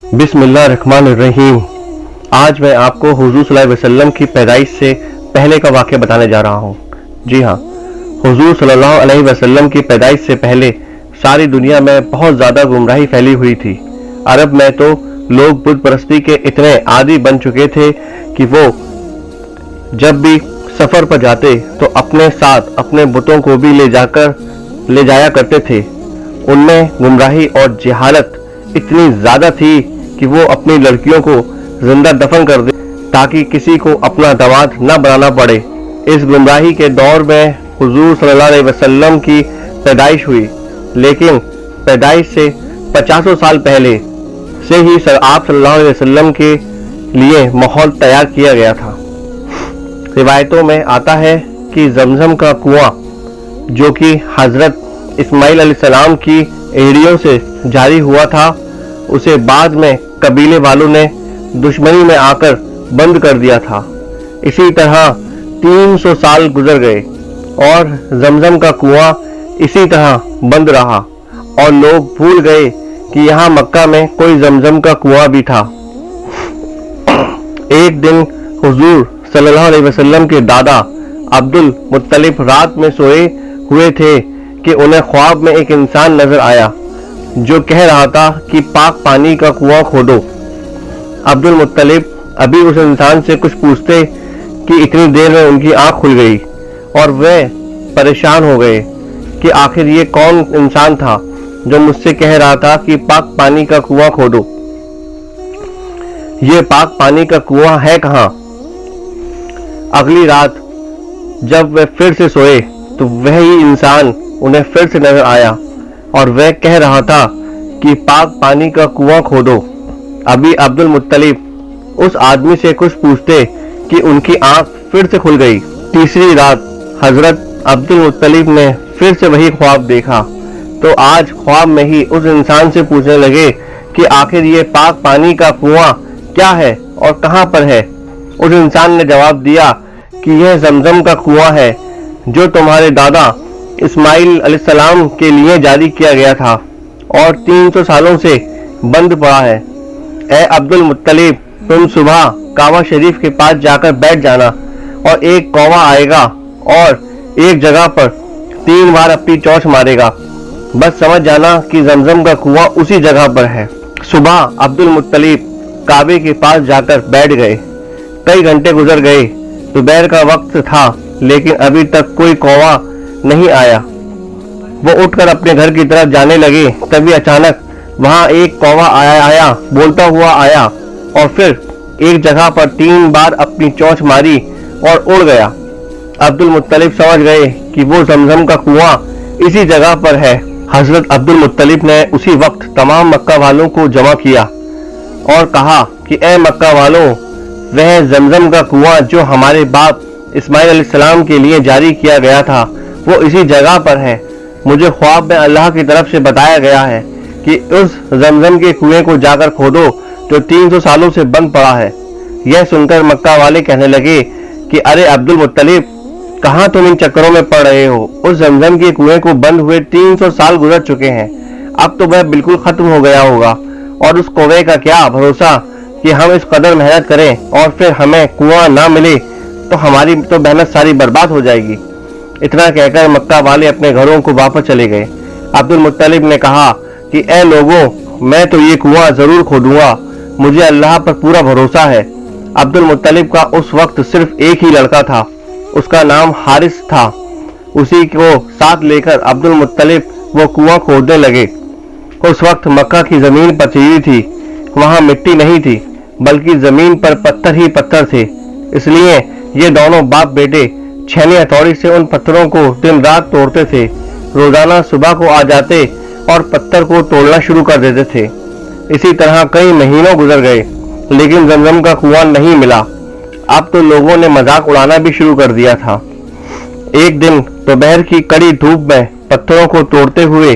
बिस्मिल्लाहिर्रहमानिर्रहीम। आज मैं आपको हुजूर सल्लल्लाहु अलैहि वसल्लम की पैदाइश से पहले का वाक़या बताने जा रहा हूँ। जी हाँ, हुजूर सल्लल्लाहु अलैहि वसल्लम की पैदाइश से पहले सारी दुनिया में बहुत ज़्यादा गुमराही फैली हुई थी। अरब में तो लोग बुत परस्ती के इतने आदी बन चुके थे कि वो जब भी सफ़र पर जाते तो अपने साथ अपने बुतों को भी ले जाया करते थे। उनमें गुमराही और जहालत इतनी ज़्यादा थी कि वो अपनी लड़कियों को जिंदा दफन कर दे ताकि किसी को अपना दामाद न बनाना पड़े। इस गुमराही के दौर में हुजूर सल्लल्लाहु अलैहि वसल्लम की पैदाइश हुई, लेकिन पैदाइश से 50 साल पहले से ही आप सल्लल्लाहु अलैहि वसल्लम के लिए माहौल तैयार किया गया था। रिवायतों में आता है कि जमजम का कुआं जो कि हजरत इस्माइल अलैहिस्सलाम की एड़ियों से जारी हुआ था, उसे बाद में कबीले वालों ने दुश्मनी में आकर बंद कर दिया था। इसी तरह 300 साल गुजर गए और जमजम का कुआं इसी तरह बंद रहा और लोग भूल गए कि यहाँ मक्का में कोई जमजम का कुआं भी था। एक दिन हुजूर सल्लल्लाहु अलैहि वसल्लम के दादा अब्दुल मुत्तलिब रात में सोए हुए थे कि उन्हें ख्वाब में एक इंसान नजर आया जो कह रहा था कि पाक पानी का कुआं खोदो। अब्दुल मुत्तलिब अभी उस इंसान से कुछ पूछते कि इतनी देर में उनकी आंख खुल गई और वे परेशान हो गए कि आखिर ये कौन इंसान था जो मुझसे कह रहा था कि पाक पानी का कुआं खोदो। ये पाक पानी का कुआं है कहाँ? अगली रात जब वे फिर से सोए तो वही इंसान उन्हें फिर से नजर आया और वह कह रहा था कि पाक पानी का कुआं खोदो। अभी अब्दुल मुत्तलिब उस आदमी से कुछ पूछते कि उनकी आंख फिर से खुल गई। तीसरी रात हजरत अब्दुल मुत्तलिब ने फिर से वही ख्वाब देखा तो आज ख्वाब में ही उस इंसान से पूछने लगे कि आखिर ये पाक पानी का कुआं क्या है और कहाँ पर है। उस इंसान ने जवाब दिया कि यह जमजम का कुआं है जो तुम्हारे दादा इस्माइल अलैहिस्सलाम के लिए जारी किया गया था और 300 सालों से बंद पड़ा है। ए अब्दुल मुत्तलिब, तुम सुबह काबा शरीफ के पास जाकर बैठ जाना और एक कौवा आएगा और एक जगह पर 3 बार अपनी चोंच मारेगा। बस समझ जाना कि जमजम का कुआं उसी जगह पर है। सुबह अब्दुल मुत्तलिब काबे के पास जाकर बैठ गए। कई घंटे गुजर गए। दोपहर का वक्त था लेकिन अभी तक कोई कौवा नहीं आया। वो उठकर अपने घर की तरफ जाने लगे। तभी अचानक वहां एक कौवा आया बोलता हुआ आया और फिर एक जगह पर 3 बार अपनी चोंच मारी और उड़ गया। अब्दुल मुत्तलिब समझ गए कि वो जमजम का कुआं इसी जगह पर है। हजरत अब्दुल मुत्तलिब ने उसी वक्त तमाम मक्का वालों को जमा किया और कहा कि ए मक्का वालों, वह जमजम का कुआं जो हमारे बाप इस्माइल अलैहिस्सलाम के लिए जारी किया गया था वो इसी जगह पर है। मुझे ख्वाब में अल्लाह की तरफ से बताया गया है कि उस जमजम के कुएं को जाकर खोदो जो 300 सालों से बंद पड़ा है। यह सुनकर मक्का वाले कहने लगे कि अरे अब्दुल मुत्तलिब, कहाँ तुम इन चक्करों में पड़ रहे हो? उस जमजम के कुएं को बंद हुए 300 साल गुजर चुके हैं। अब तो वह बिल्कुल खत्म हो गया होगा और उस कुएं का क्या भरोसा कि हम इस कदर मेहनत करें और फिर हमें कुआं ना मिले तो हमारी तो मेहनत सारी बर्बाद हो जाएगी। इतना कहकर मक्का वाले अपने घरों को वापस चले गए। अब्दुल मुत्तलिब ने कहा कि ए लोगों, मैं तो ये कुआं जरूर खोदूंगा, मुझे अल्लाह पर पूरा भरोसा है। अब्दुल मुत्तलिब का उस वक्त सिर्फ एक ही लड़का था, उसका नाम हारिस था। उसी को साथ लेकर अब्दुल मुत्तलिब वो कुआं खोदने लगे। उस वक्त मक्का की जमीन पथरीली थी, वहां मिट्टी नहीं थी बल्कि जमीन पर पत्थर ही पत्थर थे। इसलिए ये दोनों बाप बेटे छेनी हथौड़ी से उन पत्थरों को दिन रात तोड़ते थे। रोजाना सुबह को आ जाते और पत्थर को तोड़ना शुरू कर देते थे। इसी तरह कई महीनों गुजर गए लेकिन जमजम का कुआं नहीं मिला। अब तो लोगों ने मजाक उड़ाना भी शुरू कर दिया था। एक दिन दोपहर की कड़ी धूप में पत्थरों को तोड़ते हुए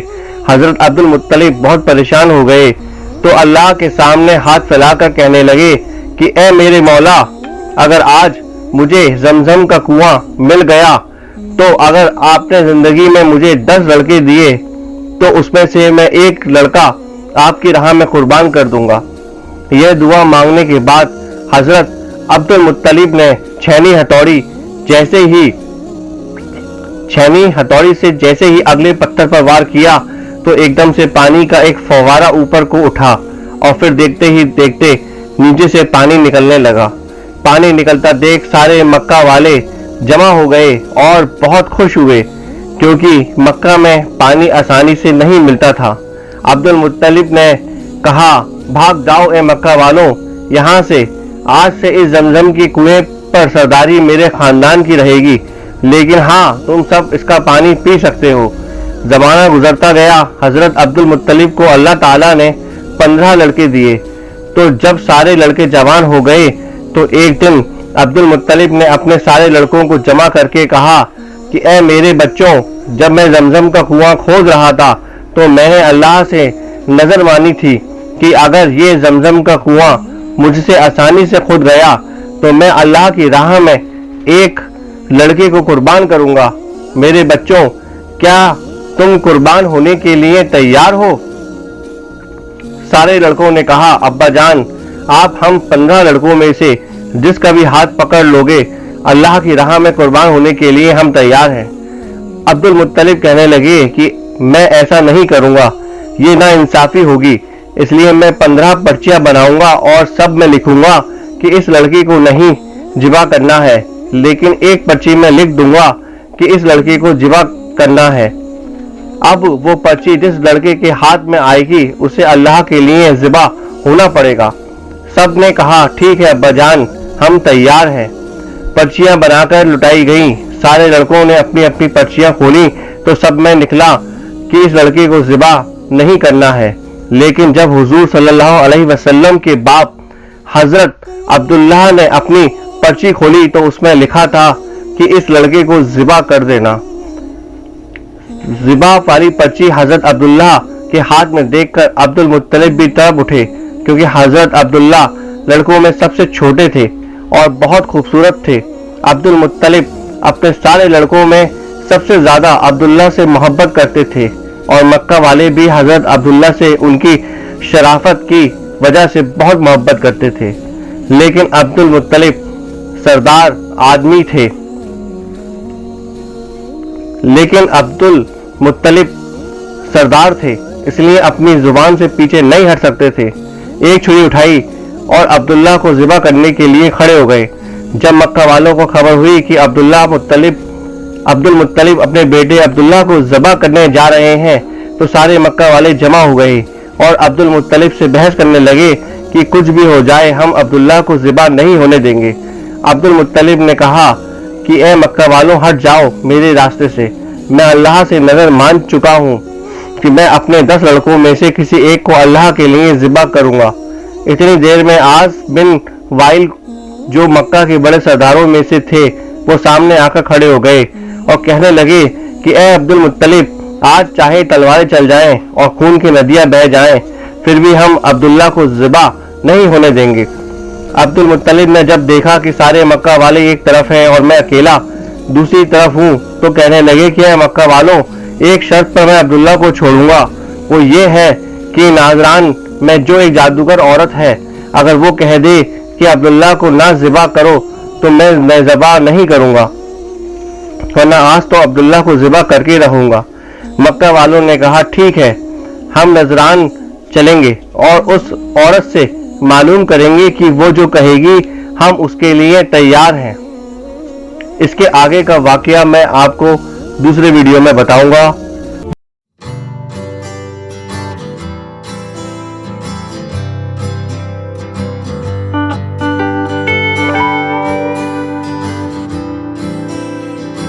हजरत अब्दुल मुत्तलिब बहुत परेशान हो गए तो अल्लाह के सामने हाथ फैलाकर कहने लगे कि ए मेरे मौला, अगर आज मुझे जमजम का कुआं मिल गया तो अगर आपने जिंदगी में मुझे 10 लड़के दिए तो उसमें से मैं एक लड़का आपकी राह में कुर्बान कर दूंगा। یہ دعا مانگنے کے بعد حضرت عبد المطلب نے چھینی ہتھوڑی سے جیسے ہی اگلے پتھر پر وار کیا تو ایک دم سے پانی کا ایک فوارہ اوپر کو اٹھا اور پھر دیکھتے ہی دیکھتے نیچے سے پانی نکلنے لگا۔ پانی نکلتا دیکھ سارے مکہ والے جمع ہو گئے اور بہت خوش ہوئے، کیونکہ مکہ میں پانی آسانی سے نہیں ملتا تھا۔ عبد المطلب نے کہا، بھاگ جاؤ اے مکہ والوں یہاں سے، آج سے اس زمزم کی کنویں پر سرداری میرے خاندان کی رہے گی، لیکن ہاں تم سب اس کا پانی پی سکتے ہو۔ زمانہ گزرتا گیا، حضرت عبد المطلب کو اللہ تعالیٰ نے 15 لڑکے دیے، تو جب سارے لڑکے جوان ہو گئے تو ایک دن عبد المطلب نے اپنے سارے لڑکوں کو جمع کر کے کہا کہ اے میرے بچوں، جب میں زمزم کا کنواں کھود رہا تھا تو میں نے اللہ سے نظر مانی تھی کہ اگر یہ زمزم کا کنواں مجھ سے آسانی سے کھود گیا تو میں اللہ کی راہ میں ایک لڑکے کو قربان کروں گا۔ میرے بچوں، کیا تم قربان ہونے کے لیے تیار ہو؟ سارے لڑکوں نے کہا، ابا جان، آپ ہم 15 لڑکوں میں سے جس کا بھی ہاتھ پکڑ لوگے، اللہ کی راہ میں قربان ہونے کے لیے ہم تیار ہیں۔ عبد المطلب کہنے لگے کہ میں ایسا نہیں کروں گا، یہ نا انصافی ہوگی، اس لیے میں 15 پرچیاں بناؤں گا اور سب میں لکھوں گا کہ اس لڑکی کو نہیں ذبح کرنا ہے، لیکن ایک پرچی میں لکھ دوں گا کہ اس لڑکی کو ذبح کرنا ہے۔ اب وہ پرچی جس لڑکے کے ہاتھ میں آئے گی اسے اللہ کے لیے ذبح ہونا پڑے گا۔ سب نے کہا، ٹھیک ہے ابا جان، ہم تیار ہیں۔ پرچیاں بنا کر لٹائی گئیں، سارے لڑکوں نے اپنی اپنی پرچیاں کھولی تو سب میں نکلا کہ اس لڑکے کو ذبح نہیں کرنا ہے، لیکن جب حضور صلی اللہ علیہ وسلم کے باپ حضرت عبداللہ نے اپنی پرچی کھولی تو اس میں لکھا تھا کہ اس لڑکے کو ذبح کر دینا۔ ذبح والی پرچی حضرت عبداللہ کے ہاتھ میں دیکھ کر عبد المطلب بھی تڑپ اٹھے، کیونکہ حضرت عبداللہ لڑکوں میں سب سے چھوٹے تھے اور بہت خوبصورت تھے۔ عبد المطلب اپنے سارے لڑکوں میں سب سے زیادہ عبداللہ سے محبت کرتے تھے، اور مکہ والے بھی حضرت عبداللہ سے ان کی شرافت کی وجہ سے بہت محبت کرتے تھے، لیکن عبد المطلب سردار آدمی تھے، اس لیے اپنی زبان سے پیچھے نہیں ہٹ سکتے تھے۔ ایک چھری اٹھائی اور عبداللہ کو ذبح کرنے کے لیے کھڑے ہو گئے۔ جب مکہ والوں کو خبر ہوئی کہ عبد المطلب اپنے بیٹے عبداللہ کو ذبح کرنے جا رہے ہیں تو سارے مکہ والے جمع ہو گئے اور عبد المطلب سے بحث کرنے لگے کہ کچھ بھی ہو جائے ہم عبداللہ کو ذبح نہیں ہونے دیں گے۔ عبد المطلب نے کہا کہ اے مکہ والوں، ہٹ جاؤ میرے راستے سے، میں اللہ سے نظر مان چکا ہوں کہ میں اپنے 10 لڑکوں میں سے کسی ایک کو اللہ کے لیے ذبح کروں گا۔ اتنی دیر میں عاص بن وائل جو مکہ کے بڑے سرداروں میں سے تھے وہ سامنے آ کر کھڑے ہو گئے اور کہنے لگے کہ اے عبد المطلب، آج چاہے تلواریں چل جائیں اور خون کی ندیاں بہہ جائیں پھر بھی ہم عبداللہ کو ذبح نہیں ہونے دیں گے۔ عبد المطلب نے جب دیکھا کہ سارے مکہ والے ایک طرف ہیں اور میں اکیلا دوسری طرف ہوں تو کہنے لگے کہ اے مکہ والوں، ایک شرط پر میں عبداللہ کو چھوڑوں گا، وہ یہ ہے کہ ناظران میں جو ایک جادوگر عورت ہے اگر وہ کہہ دے کہ عبداللہ کو نہ ذبح کرو تو میں ذبح نہیں کروں گا، ورنہ آج تو عبداللہ کو ذبح کر کے رہوں گا۔ مکہ والوں نے کہا، ٹھیک ہے، ہم نذران چلیں گے اور اس عورت سے معلوم کریں گے کہ وہ جو کہے گی ہم اس کے لیے تیار ہیں۔ اس کے آگے کا واقعہ میں آپ کو دوسرے ویڈیو میں بتاؤں گا۔